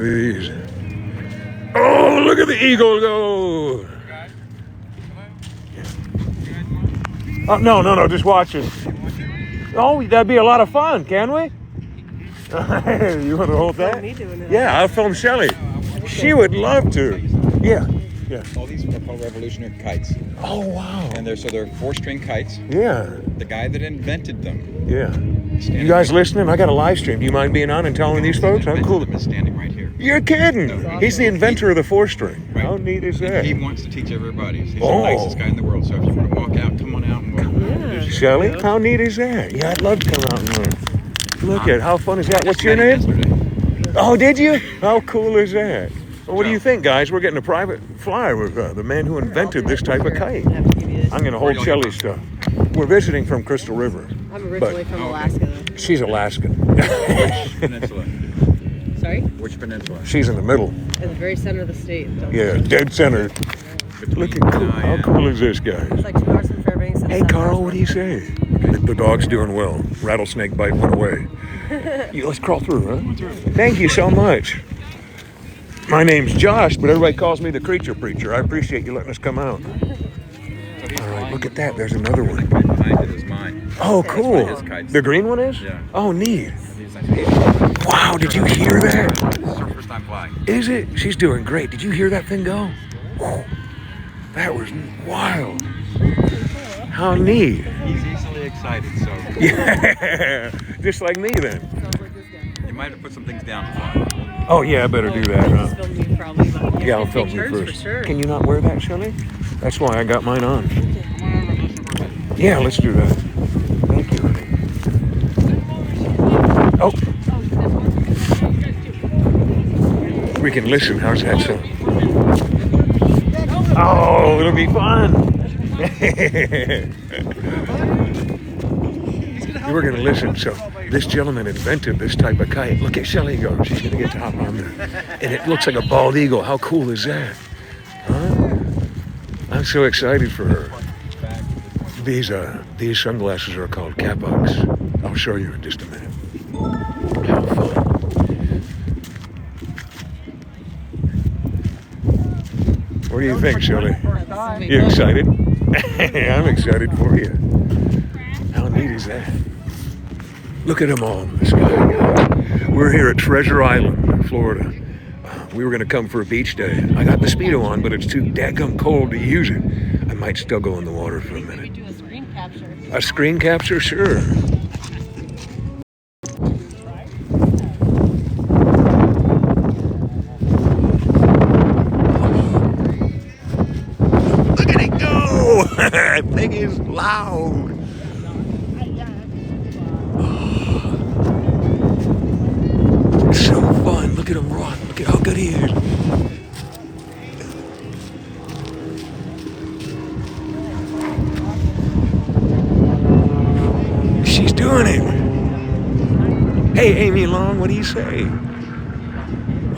These. Oh, look at the eagle go! Oh, no, just watching. Oh, that'd be a lot of fun, can we? You want to hold that? Yeah, I'll film Shelly. She would love to. Yeah. All these are called revolutionary kites. Oh, wow. And they're 4-string kites. Yeah. The guy that invented them. Yeah. You guys listening? I got a live stream. Do you mind being on and telling these folks how cool? Is standing right here. You're kidding. He's the inventor of the 4-string. Right. How neat is that? He wants to teach everybody. He's the nicest guy in the world. So if you want to walk out, come on out and walk. Shelly, how neat is that? Yeah, I'd love to come out and learn. Look at how fun is that? What's your name? Yesterday. Oh, did you? How cool is that? Well, what do you think, guys? We're getting a private flyer with the man who invented this type of kite. I'm going to hold Shelly's stuff. We're visiting from Crystal River. I'm originally from Alaska, though. She's Alaskan. Which peninsula? Sorry? Which peninsula? She's in the middle. At the very center of the state. Yeah, dead center. Look at cool. How cool is this guy? It's like 2 hours from Fairbanks. Hey, Carl, what do you say? The dog's doing well. Rattlesnake bite went away. Let's crawl through, huh? Thank you so much. My name's Josh, but everybody calls me the Creature Preacher. I appreciate you letting us come out. All right, look at that. There's another one. Behind it is mine. Oh, cool. His kites. The green one is? Yeah. Oh, neat. Wow, did you hear that? This is her first time flying. Is it? She's doing great. Did you hear that thing go? Whoa. That was wild. How neat. He's easily excited, so Yeah, just like me then. you might have put some things down to fly. Oh, yeah, I better do that, huh? Film you probably, but Yeah, I'll film you pictures first. For sure. Can you not wear that, Shelley? That's why I got mine on. Yeah, let's do that. Thank you. Oh. We can listen. How's that sound? Oh, it'll be fun. We're going to listen. So this gentleman invented this type of kite. Look at Shelly go. She's going to get to hop on there. And it looks like a bald eagle. How cool is that? Huh? I'm so excited for her. These sunglasses are called Capucks. I'll show you in just a minute. How fun. What do you think, Shelley? You excited? I'm excited for you. How neat is that? Look at them all in the sky. We're here at Treasure Island, Florida. We were going to come for a beach day. I got the Speedo on, but it's too daggum cold to use it. I might still go in the water for a minute. We do a screen capture. A screen capture? Sure. Look at it go! That thing is loud. It's so fun. Look at him run. Look at how good he is. She's doing it. Hey, Amy Long, what do you say?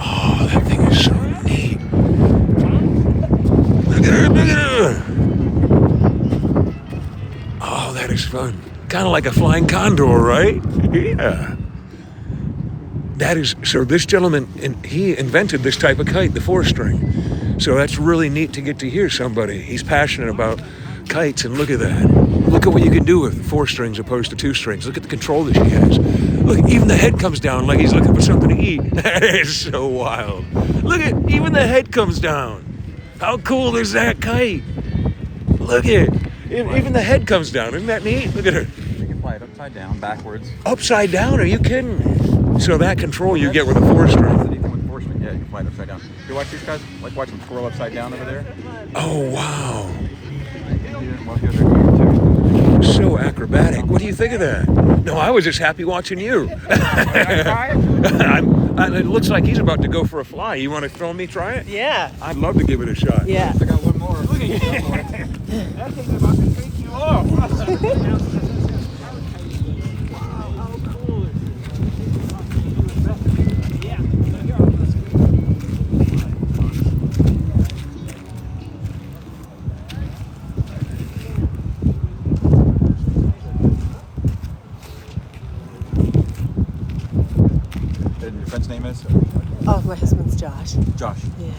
Oh, that thing is so neat. Look at her, look at her. Oh, that is fun. Kind of like a flying condor, right? Yeah. That is, so this gentleman, he invented this type of kite, the 4-string. So that's really neat to get to hear somebody. He's passionate about kites, and look at that. Look at what you can do with 4 strings opposed to 2 strings. Look at the control that she has. Look, even the head comes down like he's looking for something to eat. That is so wild. Look at, even the head comes down. How cool is that kite? Look at, even the head comes down. Isn't that neat? Look at her. You can fly it upside down, backwards. Upside down? Are you kidding? So that control you get with a 4-string. Yeah, you can fly it upside down. You watch these guys? Like watch them twirl upside down over there? Oh, wow. Well, here they're going too. So acrobatic. What do you think of that? No, I was just happy watching you. It looks like he's about to go for a fly. You want to throw me try it? Yeah. I'd love to give it a shot. Yeah. I got one more. Look at you. That thing's about to take you off. And your friend's name is? Oh, my husband's Josh. Josh. Yeah.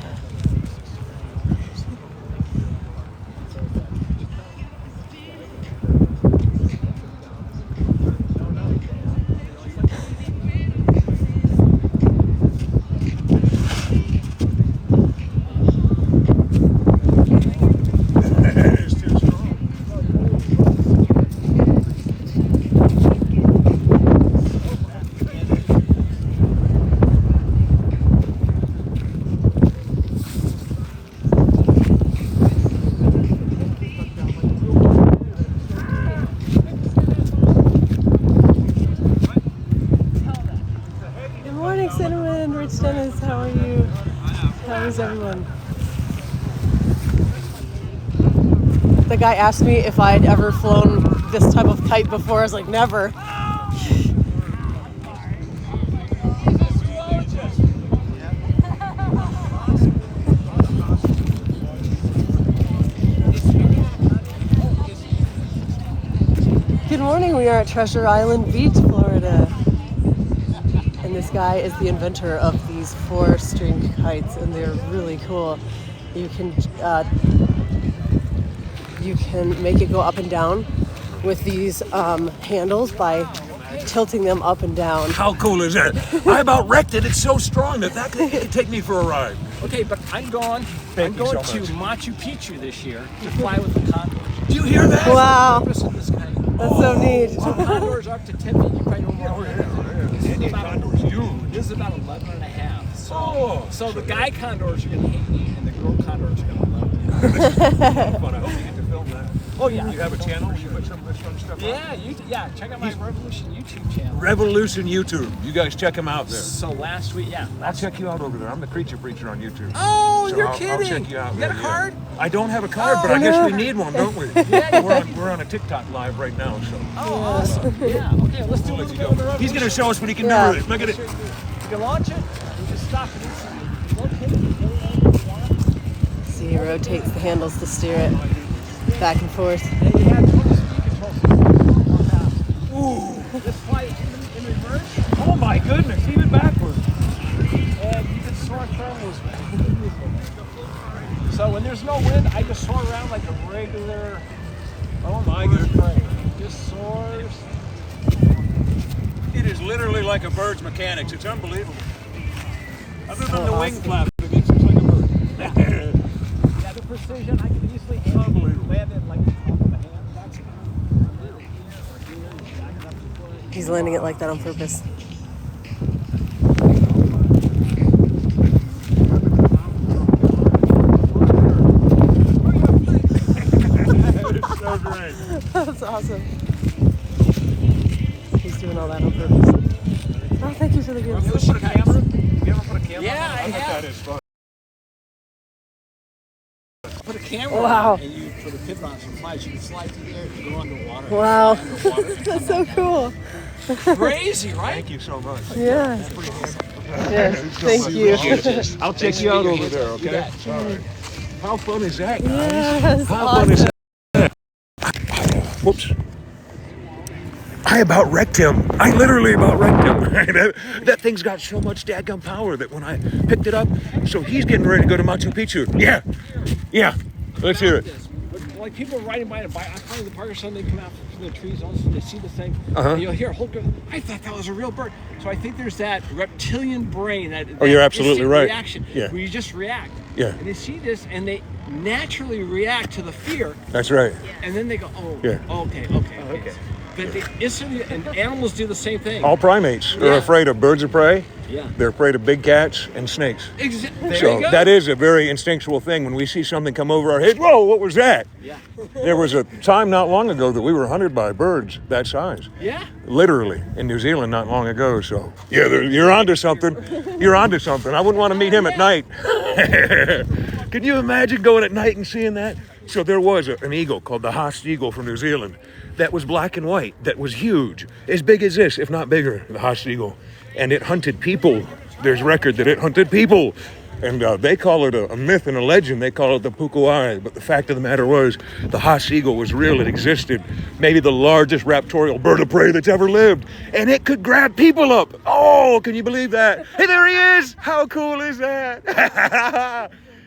Good morning, Cinnamon. Rich Dennis, how are you? How is everyone? The guy asked me if I'd ever flown this type of kite before. I was like, never. Good morning. We are at Treasure Island Beach, Florida. And this guy is the inventor of these 4-string kites, and they're really cool. You can make it go up and down with these handles by tilting them up and down. How cool is that? I about wrecked it. It's so strong that could take me for a ride. Okay, but I'm going Thank you to so much. Machu Picchu this year to fly with the condors. Do you hear that? Wow, Purpose of this kite. that's so neat. So condors are up to 10 feet. You probably know more. This is about 11 and a half. So the guy condors are going to hate me, and the girl condors are going to love me. Fun. I hope you get to film that. Oh yeah. You have a channel? You put some of this fun stuff on? Yeah. Check out my Revolution YouTube channel. Revolution YouTube. You guys check him out there. So last week, I'll check you out over there. I'm the Creature Preacher on YouTube. Oh, So you're I'll kidding! check you out. You got a there, card? I don't have a card, but I guess we need one, don't we? Yeah. We're on a TikTok live right now, so. Oh, awesome! Yeah. Okay, let's do a little bit of the Revolution. He's going to show us what he can Yeah. do with it. Look at it. You can launch it. You just stop it instantly. Okay. See, he rotates the handles to steer it back and forth. And you have total speed control system. Ooh. This flight in reverse, Oh my goodness, even backwards. and you can soar thermals. So when there's no wind, I just soar around like a regular. Oh my bird goodness. plane. Just soars. It is literally like a bird's mechanics. It's unbelievable. Other than the So wing awesome. flap, it makes it like a bird. Yeah, the precision, I can easily land it like off of the hand. That's it. He's landing it like that on purpose. So great. That's awesome. He's doing all that on purpose. Oh, thank you for the gifts. You ever put a camera? You ever put a camera? Yeah, I bet have. that is fun. Put a camera Wow. on and you put a pivot on some flies. You can slide through there and go underwater. Wow. Underwater and That's come so back cool. out. Crazy, right? Thank you so much. Yeah. Yes, thank you. I'll check you out over there, okay? bet. All right. How fun is that, guys? Yes, How fun is awesome. that? Whoops. I about wrecked him. I literally about wrecked him. that thing's got so much daggum power that when I picked it up, so he's getting ready to go to Machu Picchu. Yeah. Let's hear it. Like people are riding by the bike. I'm playing the park or something. They come out from the trees, all of a sudden they see the thing. Uh-huh. And you'll hear a whole. I thought that was a real bird. So I think there's that reptilian brain, that Oh, you're absolutely instant right. reaction, Yeah. where you just react. Yeah. And they see this and they naturally react to the fear, That's right. and then they go, oh, Yeah. okay. But they instantly, and animals do the same thing. All primates are Yeah. afraid of birds of prey. Yeah. They're afraid of big cats and snakes. There So you go. that is a very instinctual thing. When we see something come over our head, whoa, what was that? Yeah. There was a time not long ago that we were hunted by birds that size. Yeah. Literally in New Zealand not long ago. So yeah, you're onto something. You're onto something. I wouldn't want to meet him at night. Can you imagine going at night and seeing that? So there was an eagle called the Haast eagle from New Zealand that was black and white, that was huge, as big as this, if not bigger, the Haast eagle. And it hunted people. There's record that it hunted people. And they call it a myth and a legend. They call it the pukuai. But the fact of the matter was, the Haas eagle was real. It existed. Maybe the largest raptorial bird of prey that's ever lived. And it could grab people up. Oh, can you believe that? Hey, there he is. How cool is that?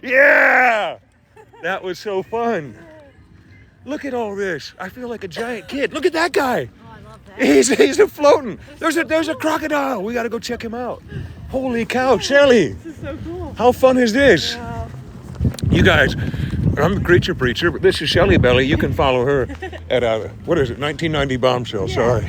Yeah. That was so fun. Look at all this. I feel like a giant kid. Look at that guy. He's floating. There's a crocodile. We got to go check him out. Holy cow, Shelly. This is so cool. How fun is this? Wow. You guys, I'm the Creature Preacher, but this is Shelly Belly. You can follow her at, 1990 Bombshell, sorry.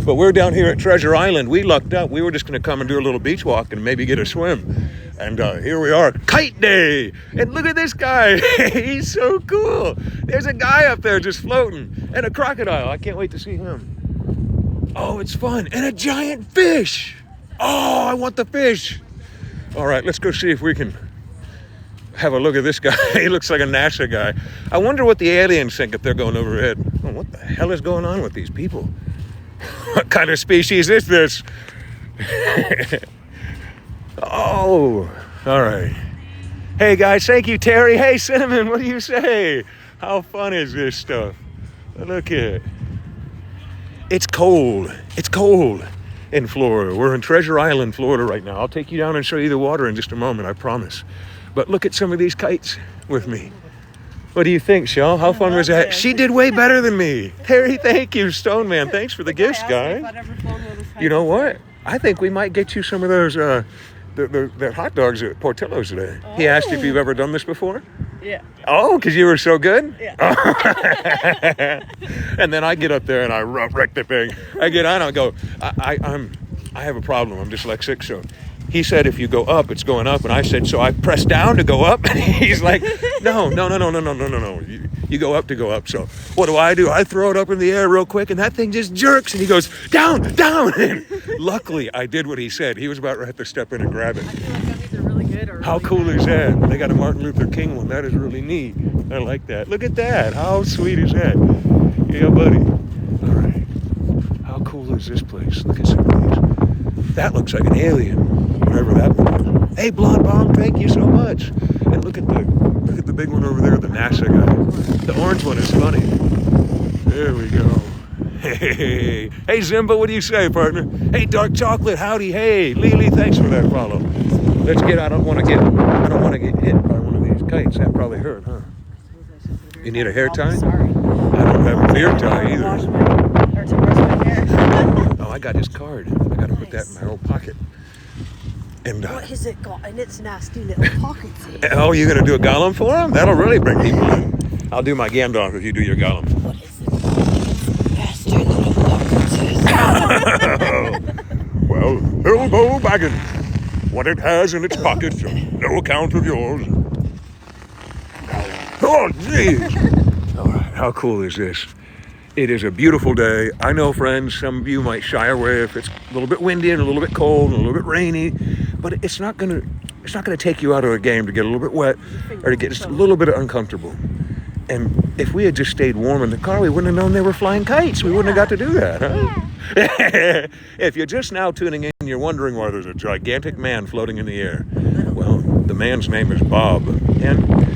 But we're down here at Treasure Island. We lucked up. We were just going to come and do a little beach walk and maybe get a swim. And here we are, Kite Day. And look at this guy. He's so cool. There's a guy up there just floating and a crocodile. I can't wait to see him. Oh, it's fun. And a giant fish. Oh, I want the fish. All right, let's go see if we can have a look at this guy. He looks like a NASA guy. I wonder what the aliens think if they're going overhead. Oh, what the hell is going on with these people? What kind of species is this? Oh, all right. Hey, guys, thank you, Terry. Hey, Cinnamon, what do you say? How fun is this stuff? Look at it. It's cold. It's cold in Florida. We're in Treasure Island, Florida right now. I'll take you down and show you the water in just a moment, I promise. But look at some of these kites with me. What do you think, Shell? How fun was that? She did way better than me. Terry, thank you. Stone Man, thanks for the gifts, guys. You know what? I think we might get you some of those the hot dogs at Portillo's today. He asked if you've ever done this before. Yeah. Oh, because you were so good? Yeah. And then I get up there and I wreck the thing. I get on, I go, I have a problem. I'm dyslexic, so he said if you go up, it's going up. And I said, so I press down to go up? And he's like, no. You go up to go up. So what do? I throw it up in the air real quick, and that thing just jerks. And he goes, down. And luckily, I did what he said. He was about ready to step in and grab it. I feel like I'm either really good or How cool is that? They got a Martin Luther King one. That is really neat. I like that. Look at that. How sweet is that? Yeah, buddy. All right. How cool is this place? Look at some of these. That looks like an alien. Whatever that one is. Hey, Blonde Bomb, thank you so much. And look at the big one over there, the NASA guy. The orange one is funny. There we go. Hey, Zimba, what do you say, partner? Hey, Dark Chocolate, howdy. Hey, Lily, thanks for that follow. Let's get. I don't want to get hit by one of these kites. That probably hurt, huh? You need a hair tie? Sorry. I don't have a beard tie either. Wash my hair. Oh, I got his card. I got to put that in my old pocket. And What has it got in its nasty little pockets? oh, you're gonna do a Gollum for him? That'll really bring people in. I'll do my Gandalf if you do your Gollum. What is it? Nasty little pockets. Well, Bilbo Baggins, what it has in its pockets, no account of yours. Oh, jeez. All right, how cool is this? It is a beautiful day. I know, friends, some of you might shy away if it's a little bit windy and a little bit cold and a little bit rainy, but it's not gonna take you out of the game to get a little bit wet or to get just a little bit uncomfortable. And if we had just stayed warm in the car, we wouldn't have known they were flying kites. We wouldn't have got to do that, huh? If you're just now tuning in, you're wondering why there's a gigantic man floating in the air. Well, the man's name is Bob, and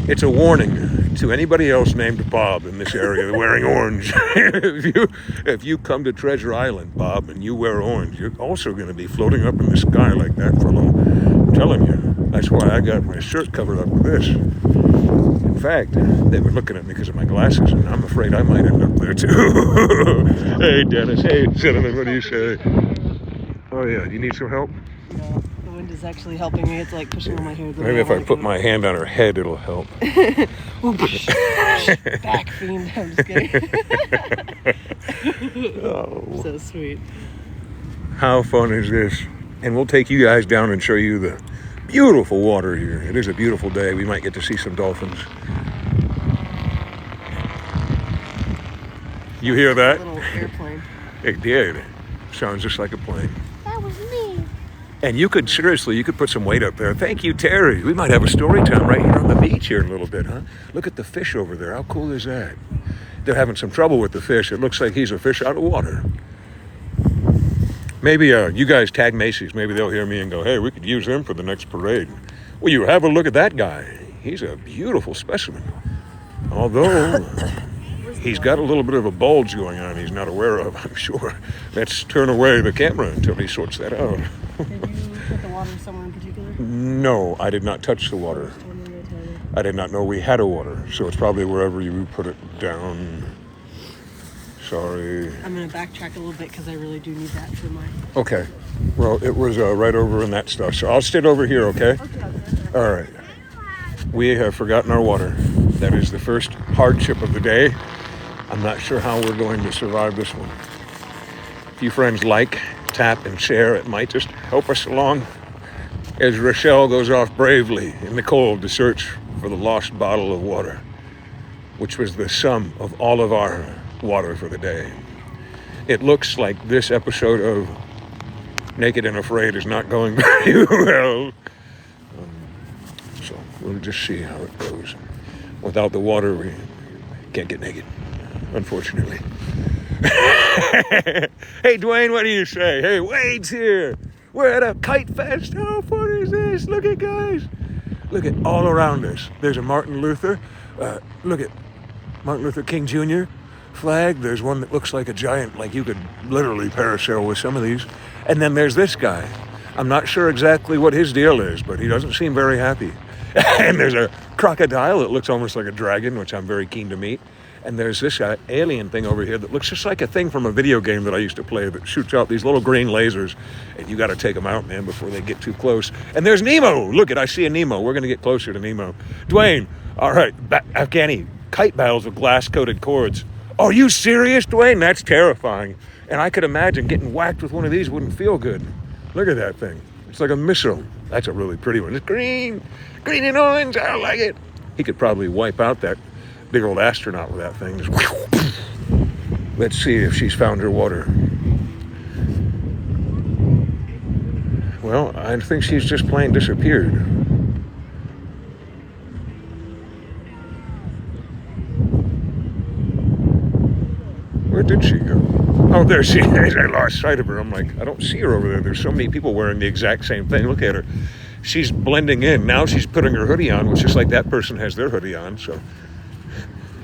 it's a warning to anybody else named Bob in this area wearing orange. If you come to Treasure Island, Bob, and you wear orange, you're also going to be floating up in the sky like that fellow. I'm telling you, that's why I got my shirt covered up with this. In fact, they were looking at me because of my glasses, and I'm afraid I might end up there too. Hey, Dennis. Hey, Cinnamon, what do you say? Oh, yeah, you need some help? No, the wind is actually helping me. It's like pushing on my hair. Maybe if I put my hand on her head, it'll help. Back fiend. I'm just kidding. Oh. So sweet. How fun is this? And we'll take you guys down and show you the beautiful water here. It is a beautiful day. We might get to see some dolphins. You hear that? A little airplane. It did. Sounds just like a plane. That was me. And you could put some weight up there. Thank you, Terry. We might have a story time right here on the beach here in a little bit, huh? Look at the fish over there. How cool is that? They're having some trouble with the fish. It looks like he's a fish out of water. Maybe you guys tag Macy's. Maybe they'll hear me and go, hey, we could use him for the next parade. Well, you have a look at that guy. He's a beautiful specimen. Although he's got a little bit of a bulge going on he's not aware of, I'm sure. Let's turn away the camera until he sorts that out. Did you put the water somewhere in particular? No, I did not touch the water. I did not know we had a water, so it's probably wherever you put it down. Sorry. I'm going to backtrack a little bit because I really do need that for mine. Okay. Well, it was right over in that stuff, so I'll sit over here, okay? All right. We have forgotten our water. That is the first hardship of the day. I'm not sure how we're going to survive this one. If you friends like, tap, and share, it might just help us along as Rochelle goes off bravely in the cold to search for the lost bottle of water, which was the sum of all of our water for the day. It looks like this episode of Naked and Afraid is not going very well. So we'll just see how it goes. Without the water, we can't get naked, unfortunately. Hey, Dwayne, what do you say? Hey, Wade's here. We're at a kite fest. How fun is this? Look at guys. Look at all around us. There's a Martin Luther. Look at Martin Luther King Jr. flag. There's one that looks like a giant, like you could literally parasail with some of these. And then there's this guy. I'm not sure exactly what his deal is, but he doesn't seem very happy. And there's a crocodile that looks almost like a dragon, which I'm very keen to meet. And there's this alien thing over here that looks just like a thing from a video game that I used to play that shoots out these little green lasers. And you got to take them out, man, before they get too close. And there's Nemo. Look, I see a Nemo. We're going to get closer to Nemo. Dwayne, all right, Afghani, kite battles with glass-coated cords. Are you serious, Dwayne? That's terrifying. And I could imagine getting whacked with one of these wouldn't feel good. Look at that thing. It's like a missile. That's a really pretty one. It's green and orange. I like it. He could probably wipe out that big old astronaut with that thing. Just let's see if she's found her water. Well, I think she's just plain disappeared. Where did she go? Oh, there she is. I lost sight of her. I'm like, I don't see her over there. There's so many people wearing the exact same thing. Look at her. She's blending in. Now she's putting her hoodie on, which is like that person has their hoodie on. So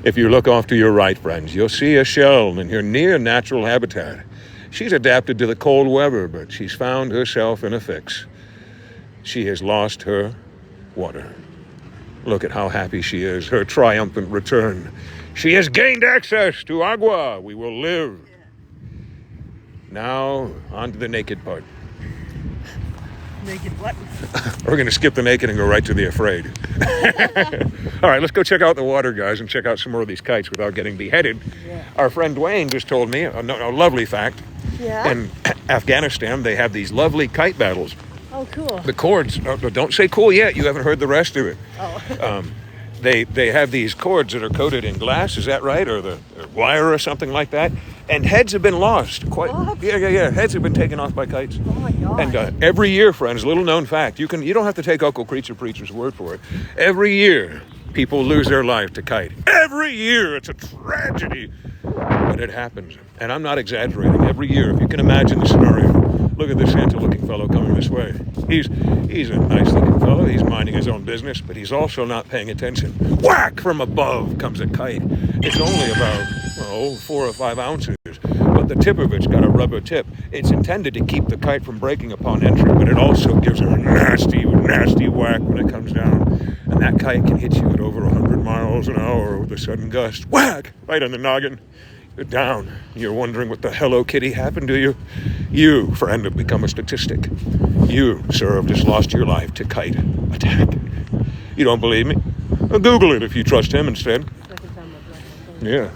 if you look off to your right, friends, you'll see a shell in her near natural habitat. She's adapted to the cold weather, but she's found herself in a fix. She has lost her water. Look at how happy she is, her triumphant return. She has gained access to agua. We will live. Now, on to the naked part. Naked what? We're going to skip the naked and go right to the afraid. All right, let's go check out the water, guys, and check out some more of these kites without getting beheaded. Yeah. Our friend Dwayne just told me a lovely fact. Yeah? In Afghanistan, they have these lovely kite battles. Oh, cool. The cords, don't say cool yet. You haven't heard the rest of it. Oh. They have these cords that are coated in glass, is that right? Or the wire or something like that. And heads have been lost. What? Yeah. Heads have been taken off by kites. Oh my God. And every year, friends, little known fact, you don't have to take Uncle Creature Preacher's word for it. Every year, people lose their life to kite. Every year, it's a tragedy. But it happens. And I'm not exaggerating. Every year, if you can imagine the scenario. Look at this Santa-looking fellow coming this way. He's a nice-looking fellow. He's minding his own business, but he's also not paying attention. Whack! From above comes a kite. It's only about 4 or 5 ounces, but the tip of it's got a rubber tip. It's intended to keep the kite from breaking upon entry, but it also gives her a nasty, nasty whack when it comes down. And that kite can hit you at over 100 miles an hour with a sudden gust. Whack! Right on the noggin. You're down. You're wondering what the Hello Kitty happened to you. You, friend, have become a statistic. You, sir, have just lost your life to kite attack. You don't believe me? Well, Google it if you trust him instead. Yeah.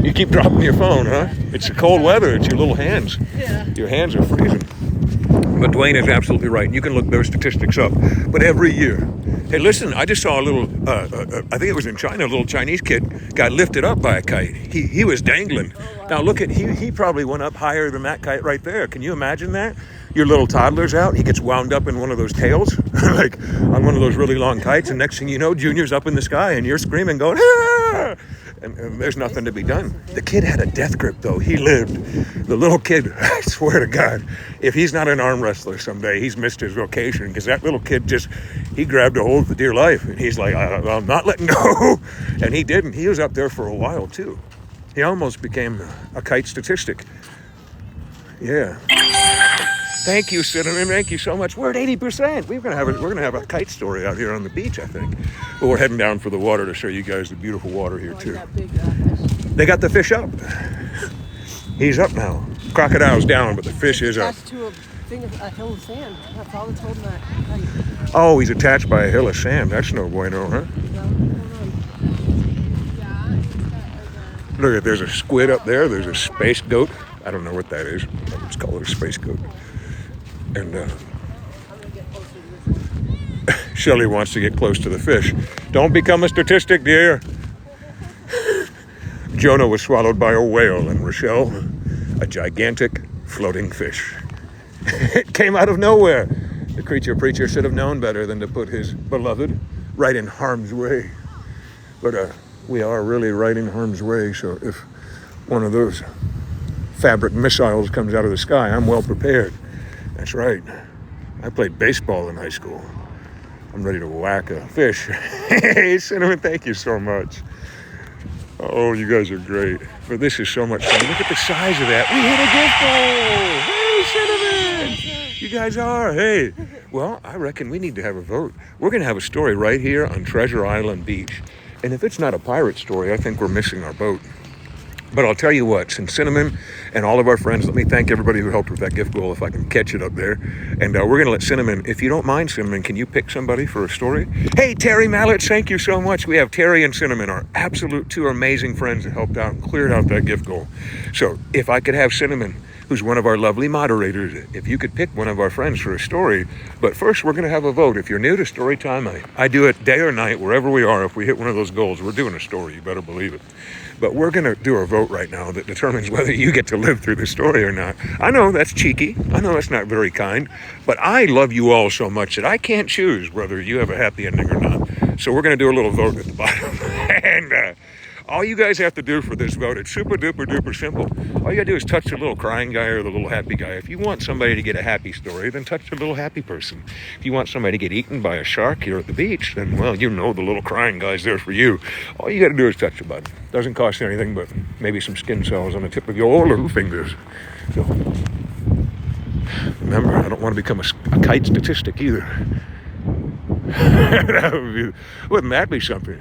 You keep dropping your phone, huh? It's the cold weather. It's your little hands. Yeah. Your hands are freezing. But Dwayne is absolutely right. You can look those statistics up. But every year. Hey, listen, I just saw a little, I think it was in China, a little Chinese kid got lifted up by a kite. He was dangling. Oh, wow. Now look at, he probably went up higher than that kite right there. Can you imagine that? Your little toddler's out, he gets wound up in one of those tails, like on one of those really long kites, and next thing you know, Junior's up in the sky and you're screaming going, ah! and there's nothing to be done. The kid had a death grip, though. He lived. The little kid, I swear to God, if he's not an arm wrestler someday, he's missed his vocation, because that little kid he grabbed a hold of the dear life, and he's like, I'm not letting go. And he didn't. He was up there for a while, too. He almost became a kite statistic. Yeah. Thank you, Cinnamon. Thank you so much. We're at 80%. We're gonna have a kite story out here on the beach, I think. But we're heading down for the water to show you guys the beautiful water here too. They got the fish up. He's up now. Crocodile's down, but the fish is up. Attached to a hill of sand. That's all that's holding that kite. Oh, he's attached by a hill of sand. That's no bueno, huh? Look, there's a squid up there. There's a space goat. I don't know what that is. Let's call it a space goat. And Shelley wants to get close to the fish. Don't become a statistic, dear. Jonah was swallowed by a whale, and Rochelle, a gigantic floating fish. It came out of nowhere. The creature preacher should have known better than to put his beloved right in harm's way. But we are really right in harm's way, so if one of those fabric missiles comes out of the sky, I'm well prepared. That's right. I played baseball in high school. I'm ready to whack a fish. Hey, Cinnamon, thank you so much. Oh, you guys are great. But this is so much fun. Look at the size of that. We hit a gift goal. Hey, Cinnamon. You guys are. Hey. Well, I reckon we need to have a vote. We're going to have a story right here on Treasure Island Beach. And if it's not a pirate story, I think we're missing our boat. But I'll tell you what, since Cinnamon and all of our friends, let me thank everybody who helped with that gift goal, if I can catch it up there. And we're going to let Cinnamon, if you don't mind, Cinnamon, can you pick somebody for a story? Hey, Terry Mallett, thank you so much. We have Terry and Cinnamon, our absolute two amazing friends that helped out and cleared out that gift goal. So if I could have Cinnamon, who's one of our lovely moderators, if you could pick one of our friends for a story. But first, we're going to have a vote. If you're new to story time, I do it day or night, wherever we are. If we hit one of those goals, we're doing a story. You better believe it. But we're going to do a vote right now that determines whether you get to live through the story or not. I know that's cheeky. I know that's not very kind. But I love you all so much that I can't choose whether you have a happy ending or not. So we're going to do a little vote at the bottom. And all you guys have to do for this vote, it's super duper duper simple. All you gotta do is touch the little crying guy or the little happy guy. If you want somebody to get a happy story, then touch the little happy person. If you want somebody to get eaten by a shark here at the beach, then, well, you know the little crying guy's there for you. All you gotta do is touch the button. Doesn't cost anything but maybe some skin cells on the tip of your little fingers. So, remember, I don't want to become a kite statistic either. Wouldn't that be something?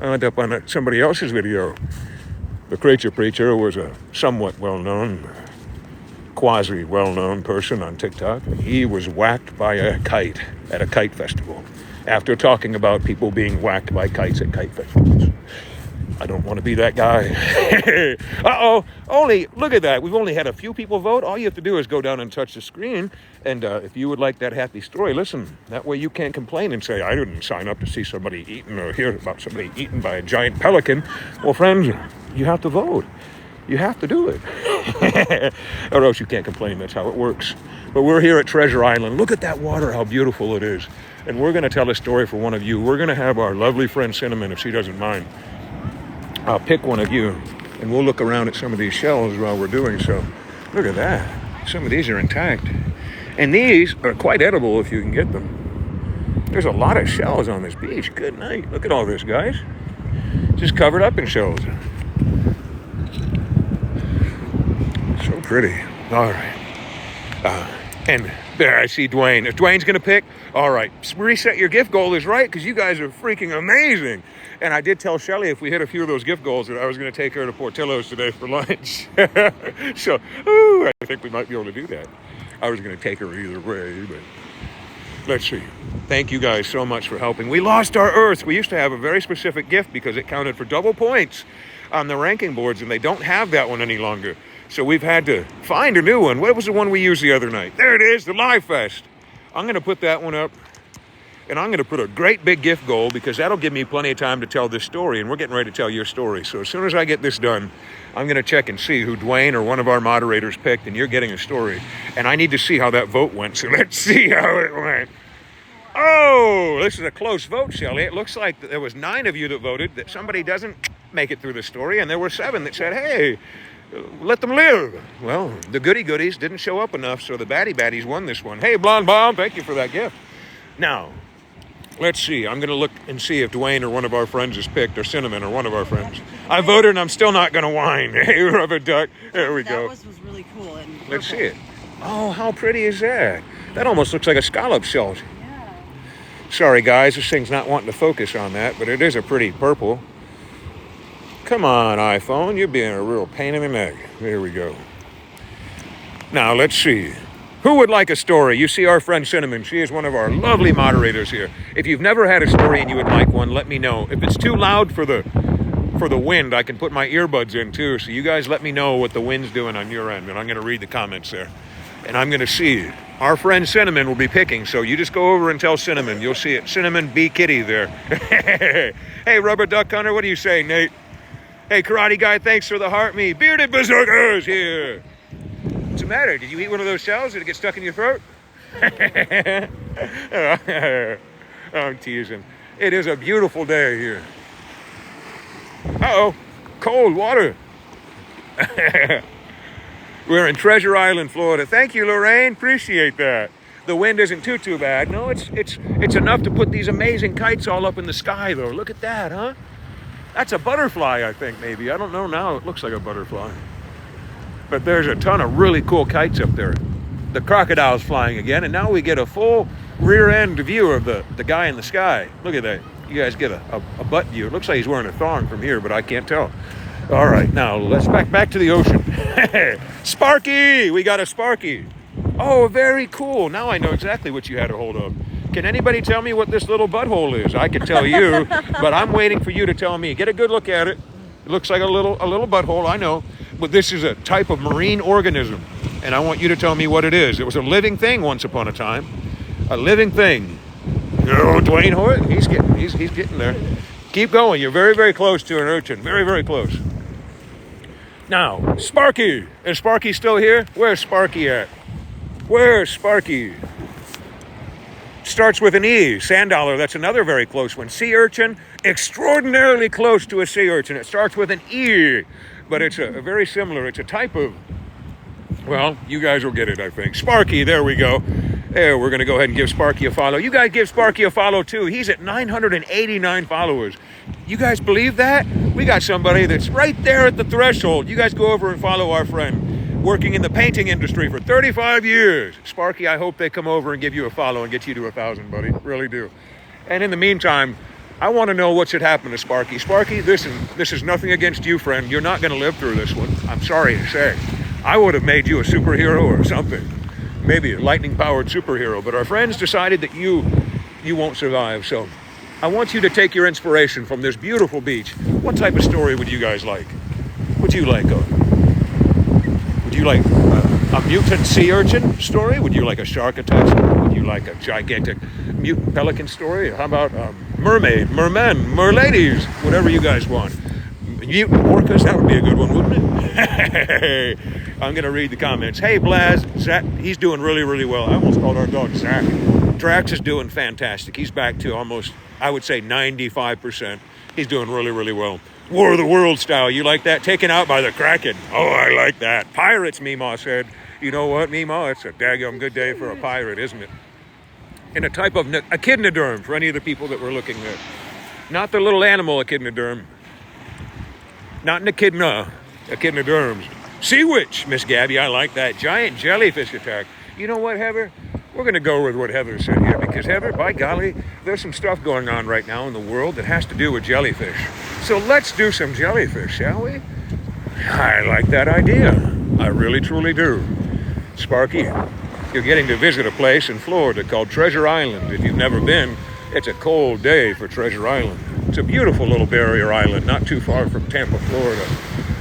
I went up on somebody else's video. The creature preacher was a somewhat well-known, quasi-well-known person on TikTok. He was whacked by a kite at a kite festival after talking about people being whacked by kites at kite festivals. I don't want to be that guy. Uh-oh, look at that. We've only had a few people vote. All you have to do is go down and touch the screen. And if you would like that happy story, listen, that way you can't complain and say, I didn't sign up to see somebody eaten or hear about somebody eaten by a giant pelican. Well, friends, you have to vote. You have to do it. Or else you can't complain. That's how it works. But we're here at Treasure Island. Look at that water, how beautiful it is. And we're going to tell a story for one of you. We're going to have our lovely friend Cinnamon, if she doesn't mind. I'll pick one of you, and we'll look around at some of these shells while we're doing so. Look at that. Some of these are intact. And these are quite edible if you can get them. There's a lot of shells on this beach. Good night. Look at all this, guys. Just covered up in shells. So pretty. All right. And there, I see Dwayne. If Dwayne's going to pick, all right, reset your gift goal is right, because you guys are freaking amazing. And I did tell Shelley if we hit a few of those gift goals that I was going to take her to Portillo's today for lunch. So, I think we might be able to do that. I was going to take her either way, but let's see. Thank you guys so much for helping. We lost our Earth. We used to have a very specific gift because it counted for double points on the ranking boards, and they don't have that one any longer. So we've had to find a new one. What was the one we used the other night? There it is, the Live Fest. I'm going to put that one up. And I'm going to put a great big gift goal, because that'll give me plenty of time to tell this story. And we're getting ready to tell your story. So as soon as I get this done, I'm going to check and see who Dwayne or one of our moderators picked. And you're getting a story. And I need to see how that vote went. So let's see how it went. Oh, this is a close vote, Shelley. It looks like there was 9 of you that voted. That somebody doesn't make it through the story, and there were 7 that said, hey, let them live. Well, the goodies didn't show up enough, so the baddies won this one. Hey, Blonde Bomb, thank you for that gift. Now, let's see. I'm going to look and see if Dwayne or one of our friends is picked, or Cinnamon or one of our friends. I voted, and I'm still not going to whine. Hey, Rubber Duck. There we go. That was really cool. And Let's see it. Oh, how pretty is that? That almost looks like a scallop shell. Yeah. Sorry, guys, this thing's not wanting to focus on that, but it is a pretty purple. Come on, iPhone, you're being a real pain in the neck. There we go. Now, let's see. Who would like a story? You see our friend Cinnamon. She is one of our lovely moderators here. If you've never had a story and you would like one, let me know. If it's too loud for the wind, I can put my earbuds in too. So you guys let me know what the wind's doing on your end, and I'm going to read the comments there. And I'm going to see. Our friend Cinnamon will be picking, so you just go over and tell Cinnamon. You'll see it. Cinnamon B. Kitty there. Hey, Rubber Duck Hunter, what do you say, Nate? Hey, Karate Guy, thanks for the heart me. Bearded Berserkers here. What's the matter? Did you eat one of those shells? Did it get stuck in your throat? I'm teasing. It is a beautiful day here. Uh-oh, cold water. We're in Treasure Island, Florida. Thank you, Lorraine. Appreciate that. The wind isn't too bad. No, it's enough to put these amazing kites all up in the sky, though. Look at that, huh? That's a butterfly, I think, maybe. I don't know now. It looks like a butterfly. But there's a ton of really cool kites up there. The crocodile's flying again, and now we get a full rear-end view of the guy in the sky. Look at that. You guys get a butt view. It looks like he's wearing a thong from here, but I can't tell. All right, now let's back to the ocean. Sparky! We got a Sparky. Oh, very cool. Now I know exactly what you had a hold of. Can anybody tell me what this little butthole is? I can tell you, but I'm waiting for you to tell me. Get a good look at it. It looks like a little butthole, I know. But this is a type of marine organism, and I want you to tell me what it is. It was a living thing once upon a time. A living thing. Oh, Dwayne Hoyt, he's getting there. Keep going. You're very, very close to an urchin. Very, very close. Now, Sparky. Is Sparky still here? Where's Sparky at? Where's Sparky? Starts with an E. Sand dollar, that's another very close one. Sea urchin, extraordinarily close to a sea urchin. It starts with an E, but it's a very similar. It's a type of, well, you guys will get it, I think. Sparky, there we go. There, we're going to go ahead and give Sparky a follow. You guys give Sparky a follow, too. He's at 989 followers. You guys believe that? We got somebody that's right there at the threshold. You guys go over and follow our friend. Working in the painting industry for 35 years. Sparky, I hope they come over and give you a follow and get you to 1,000, buddy. Really do. And in the meantime, I want to know what should happen to Sparky. Sparky, this is nothing against you, friend. You're not going to live through this one. I'm sorry to say. I would have made you a superhero or something. Maybe a lightning-powered superhero. But our friends decided that you won't survive. So I want you to take your inspiration from this beautiful beach. What type of story would you guys like? Would you like Would you like a mutant sea urchin story? Would you like a shark attack story? Would you like a gigantic mutant pelican story? How about mermaid, mermen, merladies, whatever you guys want. Mutant orcas, that would be a good one, wouldn't it? I'm going to read the comments. Hey, Blaz, Zach, he's doing really, really well. I almost called our dog Zach. Drax is doing fantastic. He's back to almost, I would say, 95%. He's doing really, really well. War of the World style. You like that? Taken out by the Kraken. Oh, I like that. Pirates, Meemaw said. You know what, Meemaw? It's a daggum good day for a pirate, isn't it? And a type of echidnoderm for any of the people that were looking there. Not the little animal echidnoderm. Not an echidna. Echidnoderms. Sea witch, Miss Gabby. I like that. Giant jellyfish attack. You know what, Heather? We're going to go with what Heather said here because, Heather, by golly, there's some stuff going on right now in the world that has to do with jellyfish. So let's do some jellyfish, shall we? I like that idea. I really, truly do. Sparky, you're getting to visit a place in Florida called Treasure Island. If you've never been, it's a cold day for Treasure Island. It's a beautiful little barrier island, not too far from Tampa, Florida.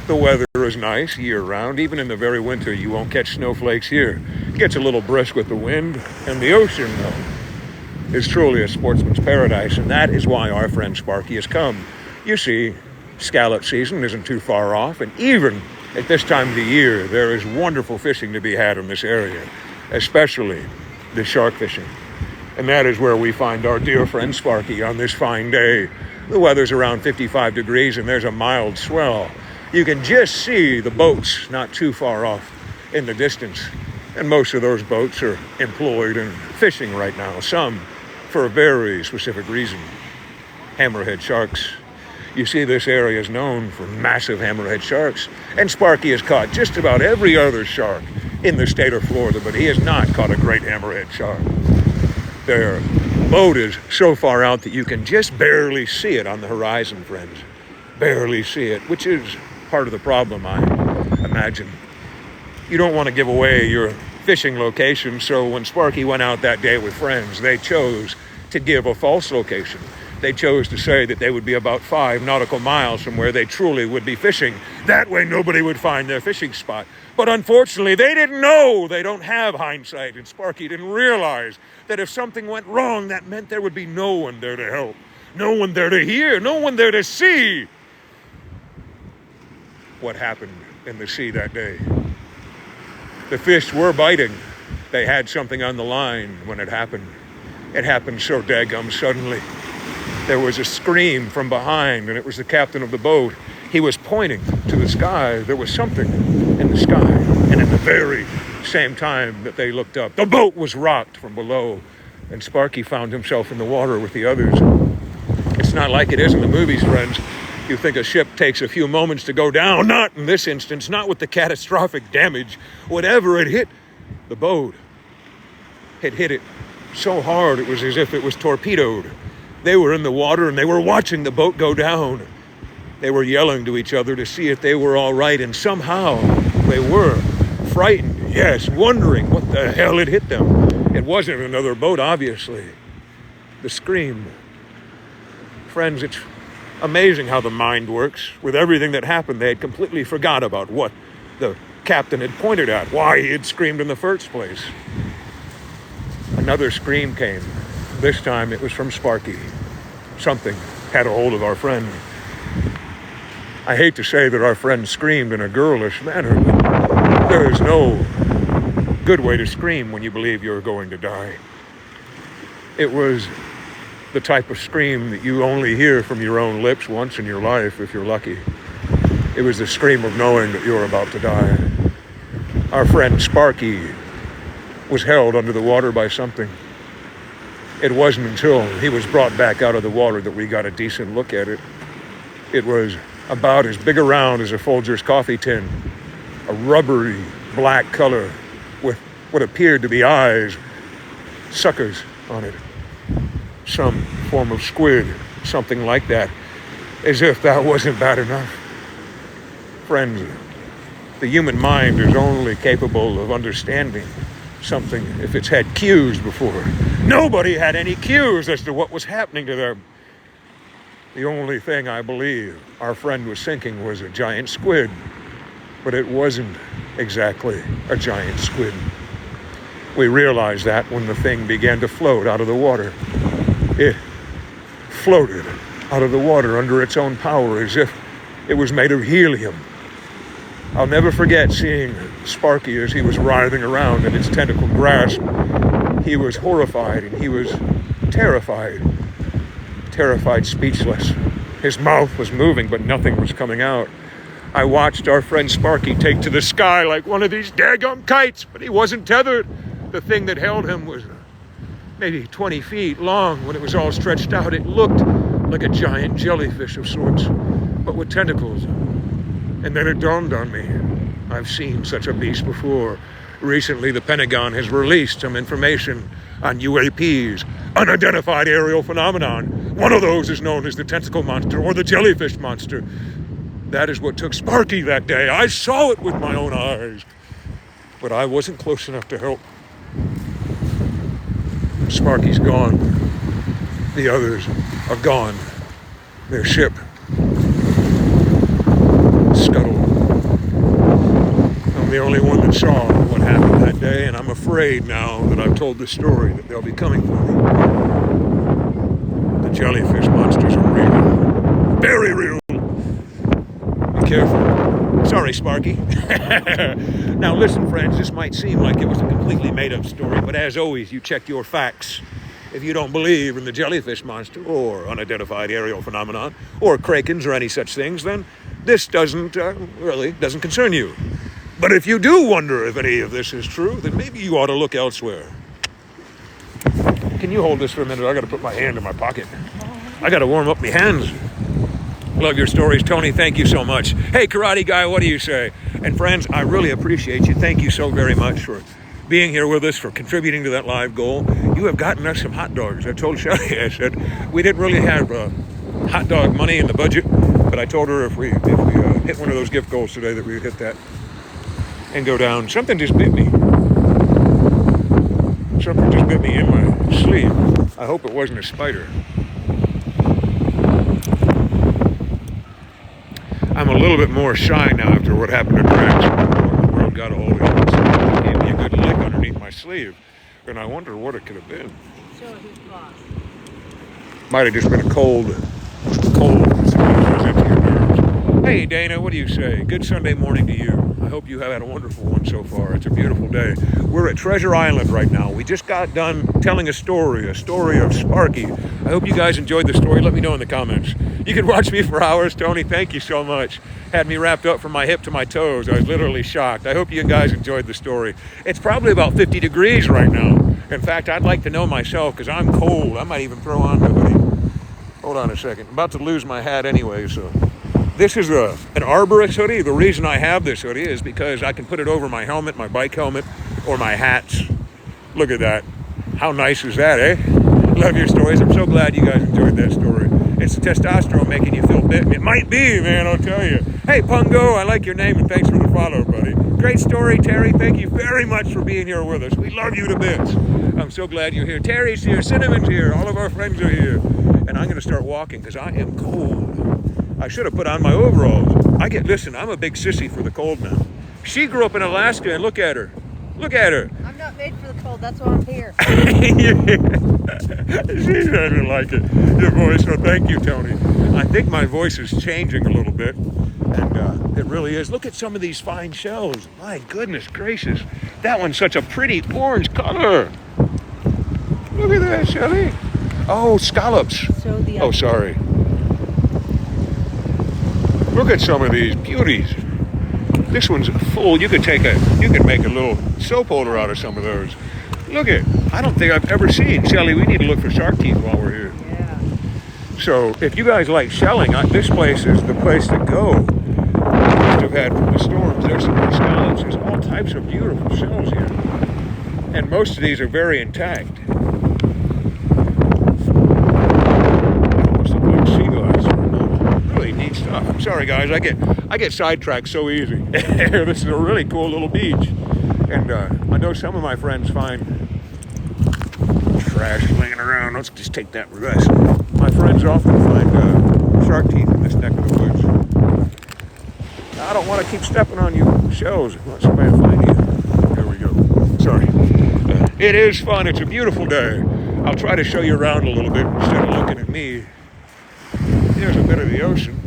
The weather is nice year-round. Even in the very winter, you won't catch snowflakes here. It gets a little brisk with the wind. And the ocean, though, is truly a sportsman's paradise. And that is why our friend Sparky has come. You see, scallop season isn't too far off. And even at this time of the year, there is wonderful fishing to be had in this area, especially the shark fishing. And that is where we find our dear friend Sparky on this fine day. The weather's around 55 degrees and there's a mild swell. You can just see the boats not too far off in the distance. And most of those boats are employed in fishing right now, some for a very specific reason. Hammerhead sharks. You see, this area is known for massive hammerhead sharks, and Sparky has caught just about every other shark in the state of Florida, but he has not caught a great hammerhead shark. Their boat is so far out that you can just barely see it on the horizon, friends. Barely see it, which is part of the problem, I imagine. You don't want to give away your fishing location, so when Sparky went out that day with friends, they chose to give a false location. They chose to say that they would be about 5 nautical miles from where they truly would be fishing. That way nobody would find their fishing spot. But unfortunately, they didn't know. They don't have hindsight, and Sparky didn't realize that if something went wrong, that meant there would be no one there to help. No one there to hear, no one there to see what happened in the sea that day. The fish were biting. They had something on the line when it happened. It happened so daggum suddenly. There was a scream from behind, and it was the captain of the boat. He was pointing to the sky. There was something in the sky. And at the very same time that they looked up, the boat was rocked from below, and Sparky found himself in the water with the others. It's not like it is in the movies, friends. You think a ship takes a few moments to go down. Not in this instance, not with the catastrophic damage. Whatever it hit, the boat had hit it so hard it was as if it was torpedoed. They were in the water and they were watching the boat go down. They were yelling to each other to see if they were all right, and somehow they were frightened, yes, wondering what the hell had hit them. It wasn't another boat, obviously. The scream. Friends, it's amazing how the mind works. With everything that happened, they had completely forgot about what the captain had pointed at, why he had screamed in the first place. Another scream came. This time it was from Sparky. Something had a hold of our friend. I hate to say that our friend screamed in a girlish manner, but there is no good way to scream when you believe you're going to die. It was the type of scream that you only hear from your own lips once in your life, if you're lucky. It was the scream of knowing that you're about to die. Our friend Sparky was held under the water by something. It wasn't until he was brought back out of the water that we got a decent look at it. It was about as big around as a Folgers coffee tin, a rubbery black color with what appeared to be eyes, suckers on it. Some form of squid, something like that, as if that wasn't bad enough. Friends, the human mind is only capable of understanding something if it's had cues before. Nobody had any cues as to what was happening to them. The only thing I believe our friend was sinking was a giant squid, but it wasn't exactly a giant squid. We realized that when the thing began to float out of the water. It floated out of the water under its own power as if it was made of helium. I'll never forget seeing Sparky as he was writhing around in its tentacle grasp. He was horrified and he was terrified, speechless. His mouth was moving, but nothing was coming out. I watched our friend Sparky take to the sky like one of these daggum kites, but he wasn't tethered. The thing that held him was maybe 20 feet long. When it was all stretched out, it looked like a giant jellyfish of sorts, but with tentacles. And then it dawned on me, I've seen such a beast before. Recently, the Pentagon has released some information on UAPs, unidentified aerial phenomenon. One of those is known as the tentacle monster or the jellyfish monster. That is what took Sparky that day. I saw it with my own eyes, but I wasn't close enough to help. Sparky's gone. The others are gone. Their ship scuttled. I'm the only one that saw what happened that day, and I'm afraid now that I've told this story that they'll be coming for me. The jellyfish monsters are real. Very real. Be careful. Sorry, Sparky. Now listen, friends, this might seem like it was a completely made-up story, but as always, you check your facts. if you don't believe in the jellyfish monster or unidentified aerial phenomenon or krakens or any such things, then this doesn't concern you. But if you do wonder if any of this is true, then maybe you ought to look elsewhere. Can you hold this for a minute? I got to put my hand in my pocket. I got to warm up my hands. Love your stories, Tony. Thank you so much. Hey, Karate Guy, what do you say? And friends, I really appreciate you. Thank you so very much for being here with us, for contributing to that live goal. You have gotten us some hot dogs. I told Shelly, I said, we didn't really have hot dog money in the budget, but I told her if we hit one of those gift goals today that we would hit that and go down. Something just bit me. Something just bit me in my sleeve. I hope it wasn't a spider. I'm a little bit more shy now after what happened to Drax. The world got a hold of it. It gave me a good lick underneath my sleeve. And I wonder what it could have been. Might have just been a cold. Hey, Dana, what do you say? Good Sunday morning to you. I hope you have had a wonderful one so far. It's a beautiful day. We're at Treasure Island right now. We just got done telling a story of Sparky. I hope you guys enjoyed the story. Let me know in the comments. You can watch me for hours. Tony, thank you so much. Had me wrapped up from my hip to my toes. I was literally shocked. I hope you guys enjoyed the story. It's probably about 50 degrees right now. In fact, I'd like to know myself because I'm cold. I might even throw on the hoodie. Hold on a second. I'm about to lose my hat anyway, so. This is an arborist hoodie. The reason I have this hoodie is because I can put it over my helmet, my bike helmet, or my hats. Look at that. How nice is that, eh? Love your stories. I'm so glad you guys enjoyed that story. It's the testosterone making you feel bitten. It might be, man, I'll tell you. Hey, Pungo, I like your name, and thanks for the follow, buddy. Great story, Terry. Thank you very much for being here with us. We love you to bits. I'm so glad you're here. Terry's here. Cinnamon's here. All of our friends are here. And I'm going to start walking because I am cold. I should have put on my overalls. Listen, I'm a big sissy for the cold now. She grew up in Alaska, and look at her. Look at her. I'm not made for the cold, that's why I'm here. She doesn't like it, your voice, so thank you, Tony. I think my voice is changing a little bit, and it really is. Look at some of these fine shells. My goodness gracious. That one's such a pretty orange color. Look at that, Shelly. Oh, scallops. Oh, sorry. Look at some of these beauties. This one's full. You could make a little soap holder out of some of those. Look at, I don't think I've ever seen. Shelly, we need to look for shark teeth while we're here. Yeah. So if you guys like shelling, this place is the place to go. We've had from the storms. There's some more scallops. There's all types of beautiful shells here. And most of these are very intact. Neat stuff. I'm sorry, guys. I get sidetracked so easy. This is a really cool little beach, and I know some of my friends find trash laying around. Let's just take that reverse. My friends often find shark teeth in this neck of the woods. I don't want to keep stepping on you shells. I want somebody to find you. There we go. Sorry. It is fun. It's a beautiful day. I'll try to show you around a little bit instead of looking at me. Here's a bit of the ocean.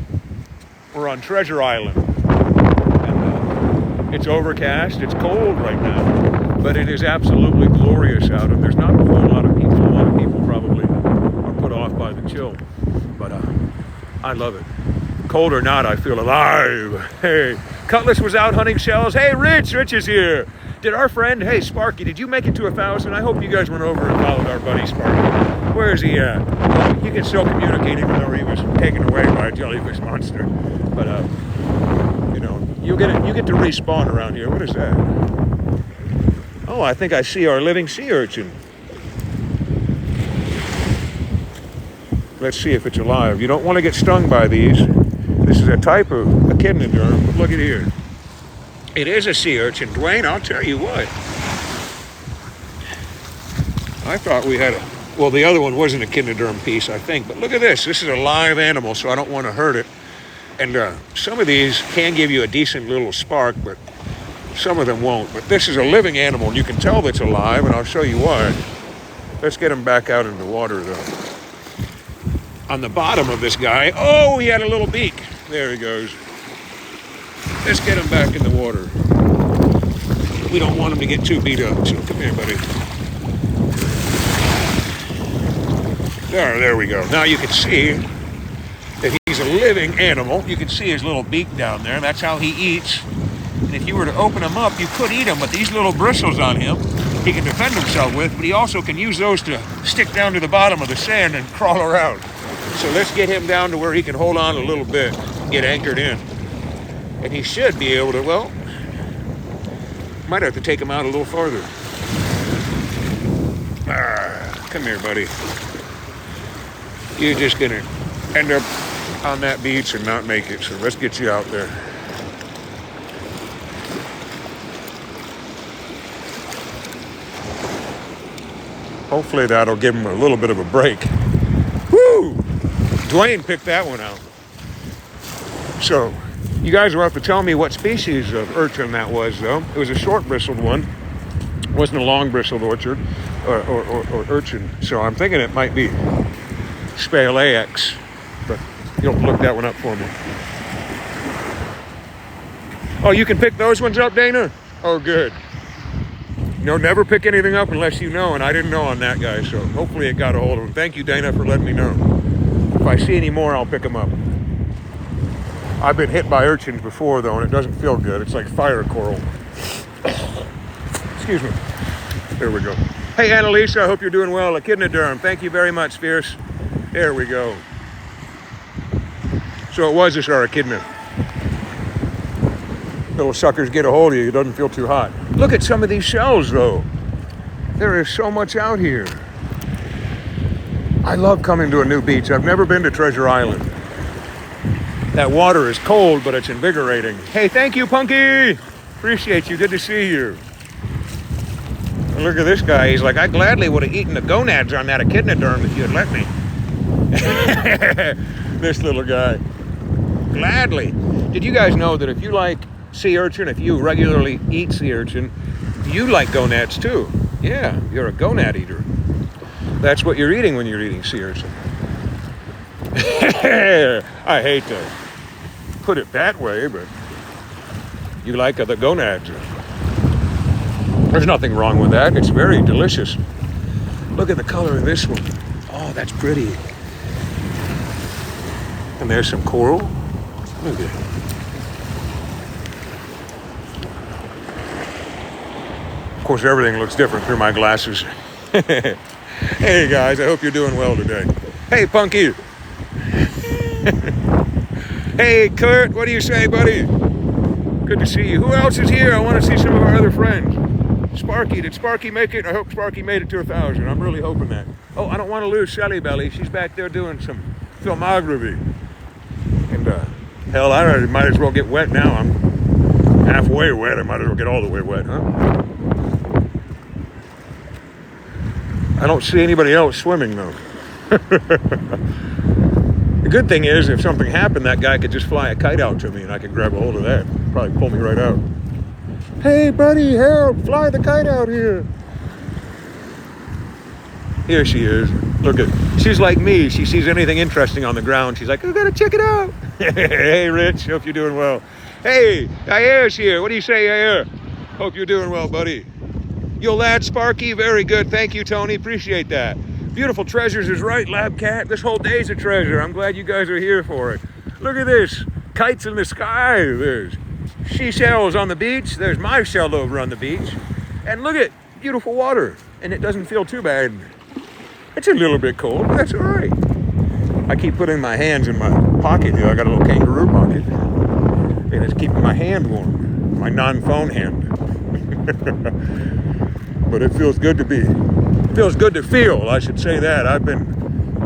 We're on Treasure Island. And it's overcast. It's cold right now. But it is absolutely glorious out. And there's not a whole lot of people. A lot of people probably are put off by the chill. But I love it. Cold or not, I feel alive. Hey, Cutlass was out hunting shells. Hey, Rich is here. Did our friend, hey, Sparky, did you make it to 1,000? I hope you guys went over and followed our buddy Sparky. Where is he at? Well, you can still communicate even though he was taken away by a jellyfish monster. But, you get to respawn around here. What is that? Oh, I think I see our living sea urchin. Let's see if it's alive. You don't want to get stung by these. This is a type of echidna. Look at here. It is a sea urchin. Dwayne, I'll tell you what. I thought we had well, the other one was an echinoderm piece, I think. But look at this. This is a live animal, so I don't want to hurt it. And some of these can give you a decent little spark, but some of them won't. But this is a living animal, and you can tell that's alive, and I'll show you why. Let's get him back out in the water, though. On the bottom of this guy, oh, he had a little beak. There he goes. Let's get him back in the water. We don't want him to get too beat up, so come here, buddy. There we go. Now you can see that he's a living animal. You can see his little beak down there. That's how he eats. And if you were to open him up, you could eat him, but these little bristles on him, he can defend himself with, but he also can use those to stick down to the bottom of the sand and crawl around. So let's get him down to where he can hold on a little bit, get anchored in. And he should be able to, well, might have to take him out a little farther. Come here, buddy. You're just gonna end up on that beach and not make it, so let's get you out there. Hopefully that'll give him a little bit of a break. Woo! Dwayne picked that one out. So, you guys will have to tell me what species of urchin that was, though. It was a short-bristled one. It wasn't a long-bristled orchard or urchin. So I'm thinking it might be Spalaex, but you'll have to look that one up for me. Oh, you can pick those ones up, Dana? Oh, good. No, never pick anything up unless you know, and I didn't know on that guy, so hopefully it got a hold of him. Thank you, Dana, for letting me know. If I see any more, I'll pick them up. I've been hit by urchins before, though, and it doesn't feel good. It's like fire coral. Excuse me. There we go. Hey, Annalisa, I hope you're doing well. Echidnoderm, thank you very much, Fierce. There we go. So it was this echidna. Little suckers get a hold of you. It doesn't feel too hot. Look at some of these shells, though. There is so much out here. I love coming to a new beach. I've never been to Treasure Island. That water is cold, but it's invigorating. Hey, thank you, Punky. Appreciate you. Good to see you. And look at this guy. He's like, I gladly would have eaten the gonads on that echidnoderm if you had let me. This little guy. Gladly. Did you guys know that if you like sea urchin, if you regularly eat sea urchin, you like gonads too? Yeah, you're a gonad eater. That's what you're eating when you're eating sea urchin. I hate to put it that way, but you like the gonads. There's nothing wrong with that. It's very delicious. Look at the color of this one. Oh, that's pretty. And there's some coral. Look at it. Of course, everything looks different through my glasses. Hey guys, I hope you're doing well today. Hey, Punky. Hey, Kurt, what do you say, buddy? Good to see you. Who else is here? I want to see some of our other friends. Sparky, did Sparky make it? I hope Sparky made it to 1,000. I'm really hoping that. Oh, I don't want to lose Shelly Belly. She's back there doing some filmography. And hell, I might as well get wet now. I'm halfway wet. I might as well get all the way wet, huh? I don't see anybody else swimming, though. The good thing is, if something happened, that guy could just fly a kite out to me and I could grab a hold of that. Probably pull me right out. Hey, buddy, help! Fly the kite out here. Here she is. Look at, she's like me. She sees anything interesting on the ground. She's like, I gotta check it out. Hey, Rich, hope you're doing well. Hey, Yair's here. What do you say, Yair? Hope you're doing well, buddy. Yo, lad, Sparky, very good. Thank you, Tony. Appreciate that. Beautiful Treasures is right, Lab Cat. This whole day's a treasure. I'm glad you guys are here for it. Look at this. Kites in the sky. There's seashells on the beach. There's my shell over on the beach. And look at beautiful water. And it doesn't feel too bad. It's a little bit cold, but that's all right. I keep putting my hands in my pocket here. I got a little kangaroo pocket. And it's keeping my hand warm. My non-phone hand. But it feels good to be. Feels good to feel, I should say that. I've been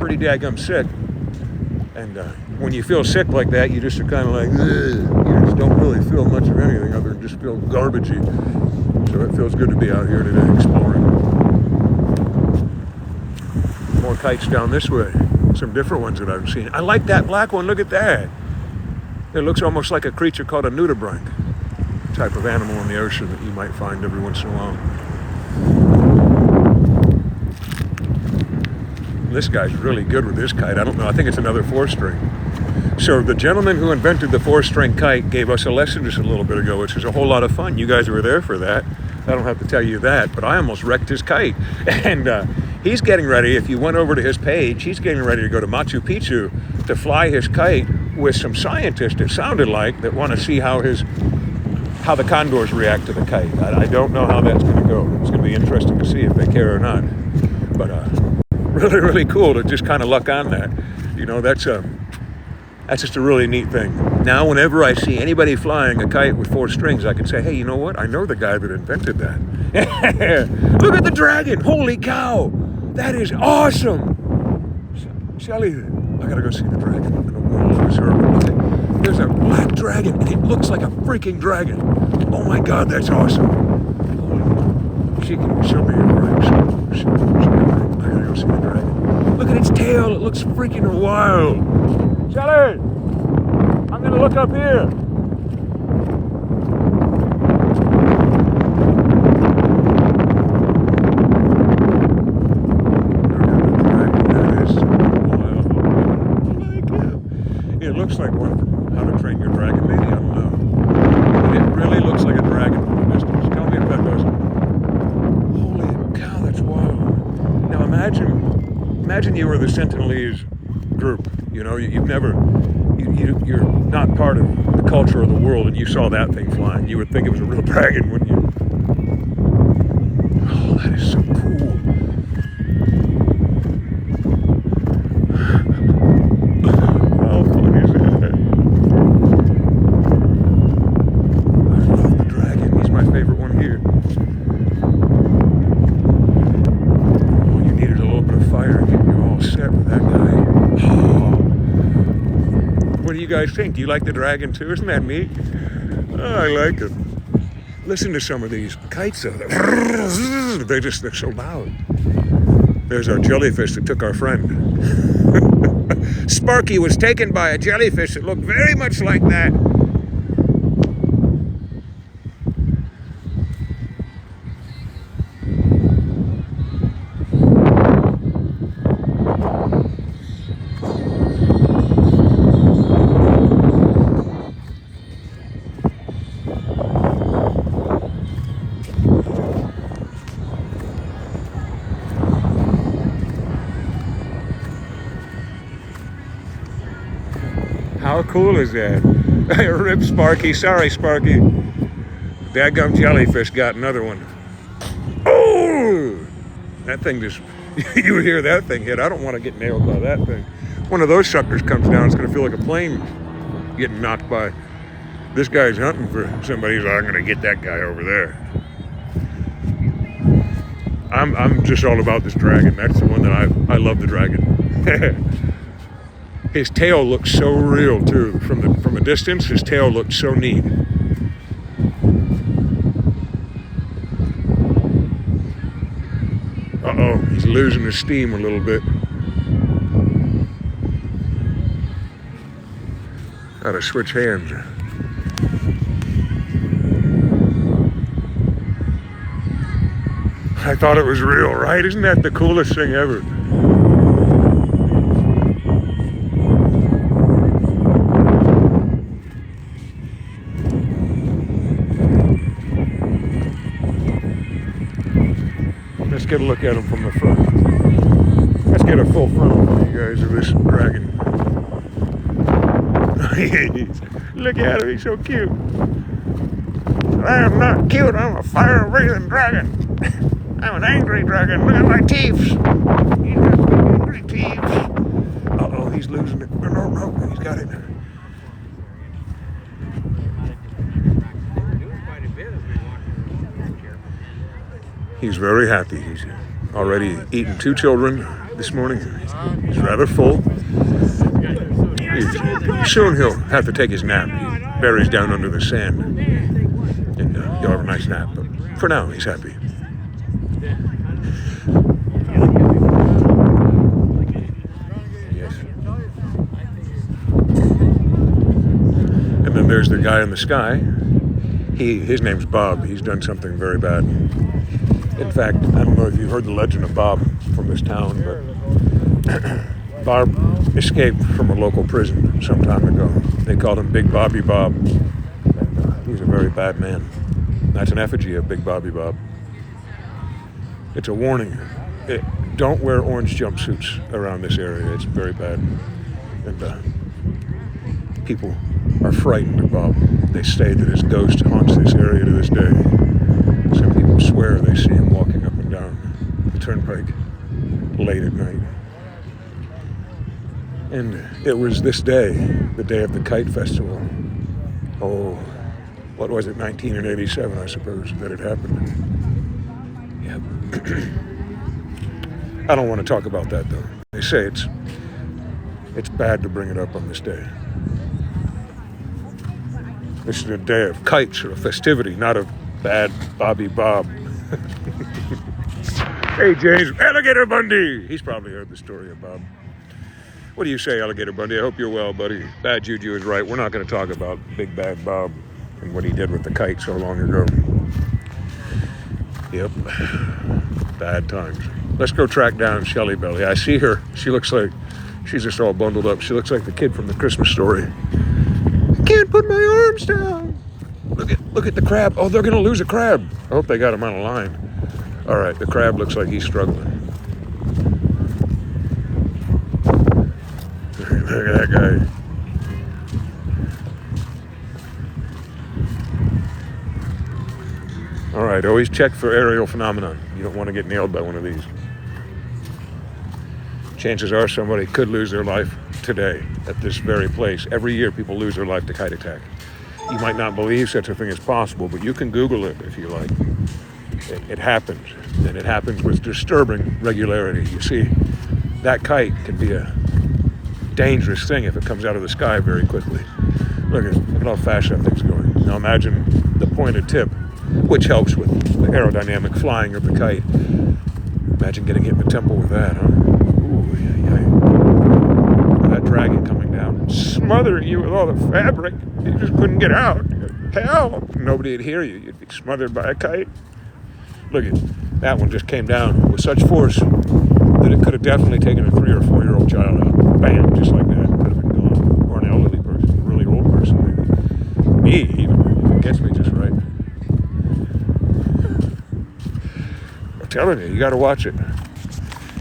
pretty daggum sick. And when you feel sick like that, you just are kind of like, ugh. You just don't really feel much of anything other than just feel garbagey. So it feels good to be out here today exploring. More kites down this way. Some different ones that I've seen. I like that black one, look at that. It looks almost like a creature called a nudibranch. Type of animal in the ocean that you might find every once in a while. This guy's really good with this kite. I don't know. I think it's another 4-string. So the gentleman who invented the 4-string kite gave us a lesson just a little bit ago, which was a whole lot of fun. You guys were there for that. I don't have to tell you that, but I almost wrecked his kite. And He's getting ready, if you went over to his page, he's getting ready to go to Machu Picchu to fly his kite with some scientists, it sounded like, that want to see how the condors react to the kite. I don't know how that's going to go. It's going to be interesting to see if they care or not. But really, really cool to just kind of luck on that. You know, that's just a really neat thing. Now, whenever I see anybody flying a kite with 4 strings, I can say, hey, you know what? I know the guy that invented that. Look at the dragon. Holy cow. That is awesome. Shelly, I got to go see the dragon. I'm going to walk through this harbor. Look at, there's a black dragon, and it looks like a freaking dragon. Oh, my God, that's awesome. She'll be all right. I got to go see the dragon. Look at its tail. It looks freaking wild. Shelly, I'm going to look up here. It looks like one from How to Train Your Dragon, maybe? I don't know. But it really looks like a dragon from the distance. Tell me if that doesn't. Holy cow, that's wild. Now imagine you were the Sentinelese group. You know, you're not part of the culture of the world, and you saw that thing flying. You would think it was a real dragon, wouldn't you? Oh, that is so cool. How fun is that? I love the dragon. He's my favorite one here. Oh, you needed a little bit of fire to get you all set with that guy. Oh. What do you guys think? Do you like the dragon too? Isn't that neat? Oh, I like it. Listen to some of these kites though. They're so loud. There's our jellyfish that took our friend. Sparky was taken by a jellyfish that looked very much like that. How cool is that? Rip Sparky. Sorry, Sparky. Dadgum jellyfish got another one. Oh! That thing just... you hear that thing hit. I don't want to get nailed by that thing. One of those suckers comes down, it's going to feel like a plane getting knocked by. This guy's hunting for somebody. He's like, I'm going to get that guy over there. I'm just all about this dragon. That's the one that I love the dragon. His tail looks so real too. From a distance, his tail looks so neat. Uh-oh, he's losing his steam a little bit. Gotta switch hands. I thought it was real, right? Isn't that the coolest thing ever? Let's get a look at him from the front. Let's get a full frontal for you guys of this dragon. Look at him, he's so cute. I am not cute, I'm a fire-breathing dragon. I'm an angry dragon. Look at my teeth. He's got angry teeth. Uh-oh, he's losing it. No, he's got it. He's very happy. He's already eaten 2 children this morning. He's rather full. Soon he'll have to take his nap. He buries down under the sand. And he'll have a nice nap. But for now, he's happy. Yes. And then there's the guy in the sky. His name's Bob. He's done something very bad. In fact, I don't know if you've heard the legend of Bob from this town, but Bob escaped from a local prison some time ago. They called him Big Bobby Bob. And, he was a very bad man. That's an effigy of Big Bobby Bob. It's a warning. don't wear orange jumpsuits around this area. It's very bad. And people are frightened of Bob. They say that his ghost haunts this area to this day. Some people swear they see him walking up and down the turnpike late at night. And it was this day, the day of the Kite Festival. Oh, what was it, 1987, I suppose, that it happened. Yep. I don't want to talk about that, though. They say it's bad to bring it up on this day. This is a day of kites or a festivity, not of bad Bobby Bob. Hey, James, Alligator Bundy! He's probably heard the story of Bob. What do you say, Alligator Bundy? I hope you're well, buddy. Bad Juju is right. We're not going to talk about Big Bad Bob and what he did with the kite so long ago. Yep. Bad times. Let's go track down Shelly Belly. I see her. She looks like she's just all bundled up. She looks like the kid from the Christmas Story. I can't put my arms down. Look at the crab. Oh, they're going to lose a crab. I hope they got him on a line. All right, the crab looks like he's struggling. Look at that guy. All right, always check for aerial phenomenon. You don't want to get nailed by one of these. Chances are somebody could lose their life today at this very place. Every year people lose their life to kite attack. You might not believe such a thing is possible, but you can Google it if you like. It happens, and it happens with disturbing regularity. You see, that kite can be a dangerous thing if it comes out of the sky very quickly. Look at how fast that thing's going. Now imagine the pointed tip, which helps with the aerodynamic flying of the kite. Imagine getting hit in the temple with that, huh? Ooh, yeah. That dragon coming down and smothering you with all the fabric. You just couldn't get out. Hell, nobody would hear you. You'd be smothered by a kite. Look at that one, just came down with such force that it could have definitely taken a 3 or 4 year old child out. Bam, just like that. Could have been gone. Or an elderly person, a really old person maybe. Me, even, if it gets me just right. I'm telling you got to watch it.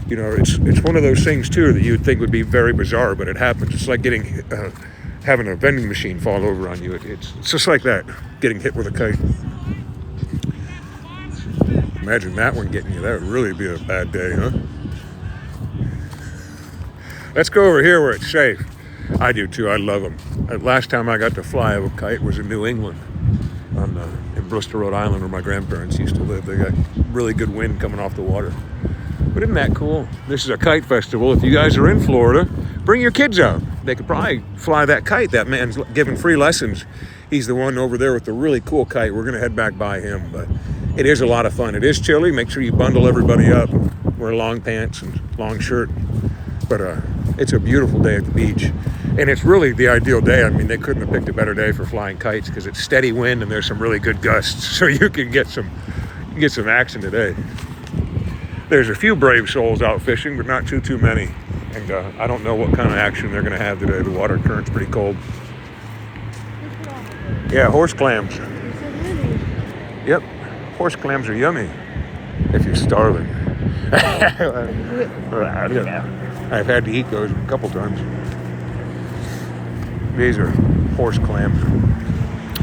You know, it's one of those things too that you would think would be very bizarre, but it happens. It's like having a vending machine fall over on you. It's just like that, getting hit with a kite. Imagine that one getting you. That would really be a bad day, huh? Let's go over here where it's safe. I do too. I love them. Last time I got to fly a kite was in New England, in Bristol, Rhode Island, where my grandparents used to live. They got really good wind coming off the water. But isn't that cool? This is a kite festival. If you guys are in Florida, bring your kids out. They could probably fly that kite. That man's giving free lessons. He's the one over there with the really cool kite. We're going to head back by him, but it is a lot of fun. It is chilly. Make sure you bundle everybody up. Wear long pants and long shirt. But it's a beautiful day at the beach. And it's really the ideal day. I mean, they couldn't have picked a better day for flying kites because it's steady wind and there's some really good gusts. So you can get some action today. There's a few brave souls out fishing, but not too many. And I don't know what kind of action they're going to have today. The water current's pretty cold. Yeah, horse clams. Yep, horse clams are yummy if you're starving. I've had to eat those a couple times. These are horse clams.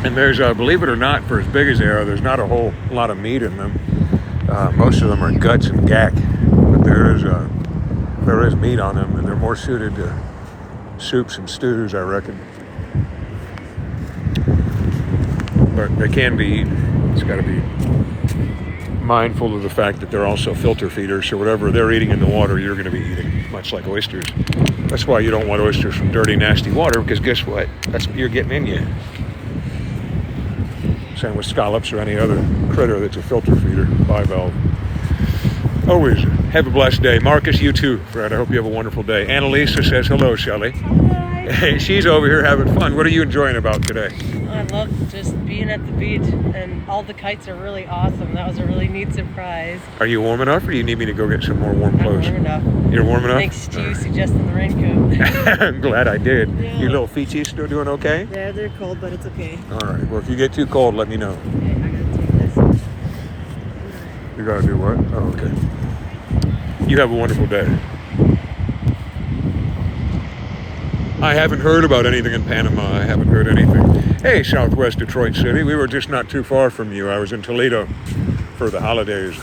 And there's, believe it or not, for as big as they are, there's not a whole lot of meat in them. Most of them are guts and gack, but there is meat on them, and they're more suited to soups and stews, I reckon. But they can be eaten. It's got to be mindful of the fact that they're also filter feeders, so whatever they're eating in the water, you're going to be eating, much like oysters. That's why you don't want oysters from dirty, nasty water, because guess what? That's what you're getting in you. Same with scallops or any other critter that's a filter feeder, bivalve. Always have a blessed day. Marcus, you too, Fred. I hope you have a wonderful day. Annalisa says hello, Shelley. Hi. Hey, she's over here having fun. What are you enjoying about today? I love just being at the beach, and all the kites are really awesome. That was a really neat surprise. Are you warm enough, or do you need me to go get some more warm clothes? I'm warm enough. You're warm enough? Thanks to you suggesting the raincoat. I'm glad I did. Yeah. Your little feeties still doing okay? Yeah, they're cold, but it's okay. All right. Well, if you get too cold, let me know. Okay, I gotta take this. You gotta do what? Oh, okay. You have a wonderful day. I haven't heard about anything in Panama. I haven't heard anything. Hey, Southwest Detroit City. We were just not too far from you. I was in Toledo for the holidays.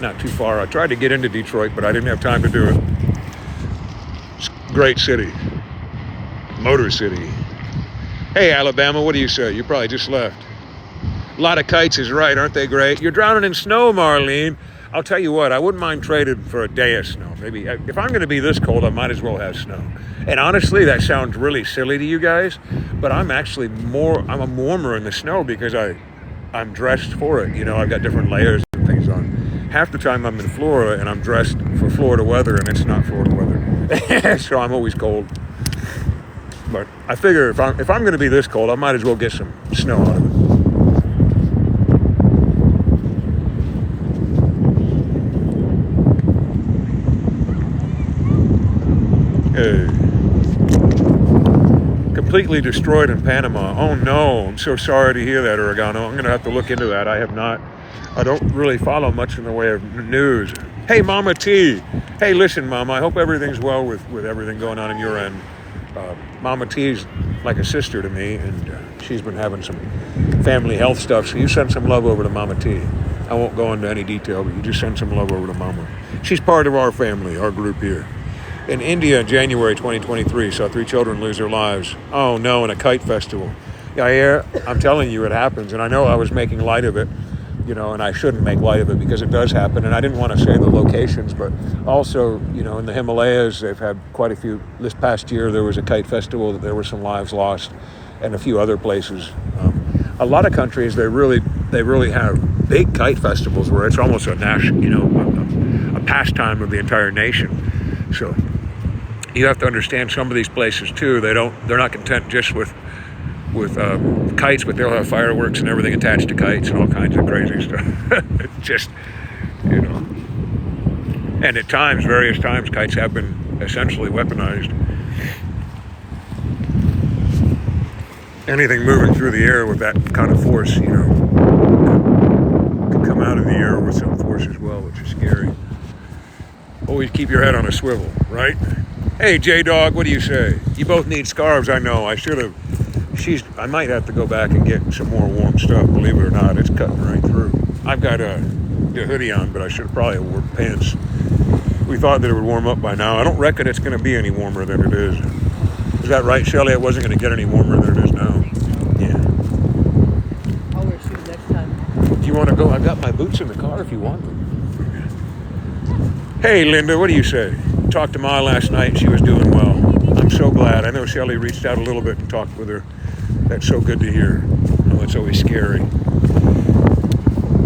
Not too far. I tried to get into Detroit, but I didn't have time to do it. It's a great city. Motor City. Hey, Alabama, what do you say? You probably just left. A lot of kites is right, aren't they great? You're drowning in snow, Marlene. I'll tell you what, I wouldn't mind trading for a day of snow. Maybe if I'm going to be this cold, I might as well have snow. And honestly, that sounds really silly to you guys, but I'm a warmer in the snow because I'm dressed for it. You know, I've got different layers and things on. Half the time I'm in Florida and I'm dressed for Florida weather, and it's not Florida weather. So I'm always cold. But I figure if I'm going to be this cold, I might as well get some snow out of it. Completely destroyed in Panama. Oh no, I'm so sorry to hear that, Oregano. I'm gonna have to look into that. I don't really follow much in the way of news. Hey, Mama T. Hey, listen, Mama, I hope everything's well with everything going on in your end. Mama T's like a sister to me, and she's been having some family health stuff, so you send some love over to Mama T. I won't go into any detail, but you just send some love over to Mama. She's part of our family, our group here. In India in January 2023, saw 3 children lose their lives. Oh no, in a kite festival. Yeah, I'm telling you, it happens. And I know I was making light of it, you know, and I shouldn't make light of it because it does happen. And I didn't want to say the locations, but also, you know, in the Himalayas, they've had quite a few. This past year, there was a kite festival that there were some lives lost, and a few other places. A lot of countries, they really have big kite festivals where it's almost a national, you know, a pastime of the entire nation. So you have to understand some of these places too. They're not content just with kites, but they'll have fireworks and everything attached to kites and all kinds of crazy stuff. It's just, you know. And at times, various times, kites have been essentially weaponized. Anything moving through the air with that kind of force, you know, could come out of the air with some force as well, which is scary. Always keep your head on a swivel, right? Hey, J-Dog, what do you say? You both need scarves, I know. I might have to go back and get some more warm stuff, believe it or not. It's cutting right through. I've got the hoodie on, but I should have probably worn pants. We thought that it would warm up by now. I don't reckon it's going to be any warmer than it is. Is that right, Shelley? It wasn't going to get any warmer than it is now. Yeah. I'll wear shoes next time. Do you want to go? I've got my boots in the car if you want them. Hey, Linda, what do you say? Talked to Ma last night. She was doing well. I'm so glad. I know Shelley reached out a little bit and talked with her. That's so good to hear. Oh, it's always scary.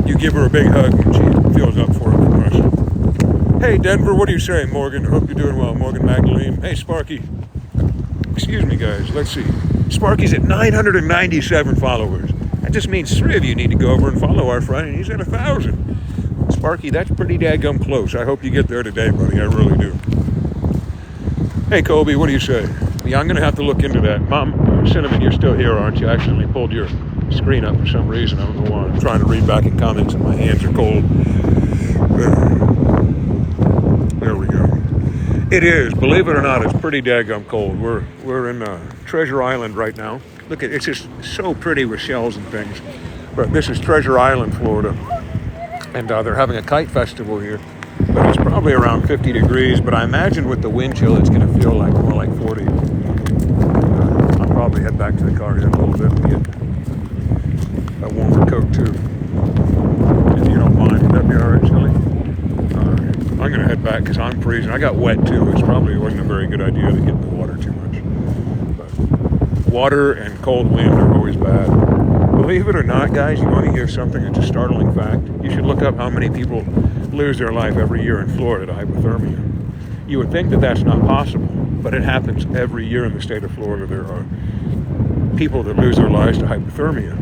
You give her a big hug and she feels up for it from us. Hey, Denver, what do you say, Morgan? Hope you're doing well. Morgan Magdalene. Hey, Sparky. Excuse me, guys. Let's see. Sparky's at 997 followers. That just means 3 of you need to go over and follow our friend, and he's at 1,000. Sparky, that's pretty daggum close. I hope you get there today, buddy. I really do. Hey, Kobe, what do you say? Yeah, I'm going to have to look into that. Mom, Cinnamon, you're still here, aren't you? I accidentally pulled your screen up for some reason. I don't know why. I'm trying to read back in comments, and my hands are cold. There we go. It is. Believe it or not, it's pretty daggum cold. We're in Treasure Island right now. Look, it's just so pretty with shells and things. But this is Treasure Island, Florida. And they're having a kite festival here. But it's probably around 50 degrees. But I imagine with the wind chill, it's going to feel like more like 40. I'll probably head back to the car here in a little bit and get a warmer coat too. If you don't mind, would that be all right, Shelley? I'm going to head back because I'm freezing. I got wet too. It probably wasn't a very good idea to get in the water too much. But water and cold wind are always bad. Believe it or not, guys, you want to hear something that's a startling fact? You should look up how many people lose their life every year in Florida to hypothermia. You would think that that's not possible, but it happens every year in the state of Florida. There are people that lose their lives to hypothermia.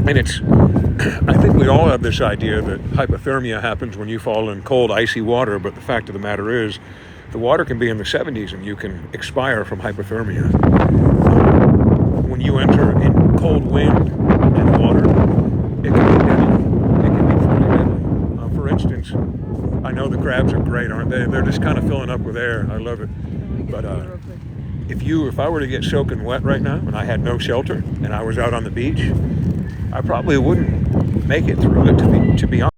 And I think we all have this idea that hypothermia happens when you fall in cold, icy water, but the fact of the matter is, the water can be in the 70s and you can expire from hypothermia. When you enter in cold wind and water, it can be deadly. It can be truly deadly. For instance, I know Oh, the crabs are great, aren't they? They're just kind of filling up with air. I love it. But if I were to get soaking wet right now and I had no shelter and I was out on the beach, I probably wouldn't make it through it, to be honest.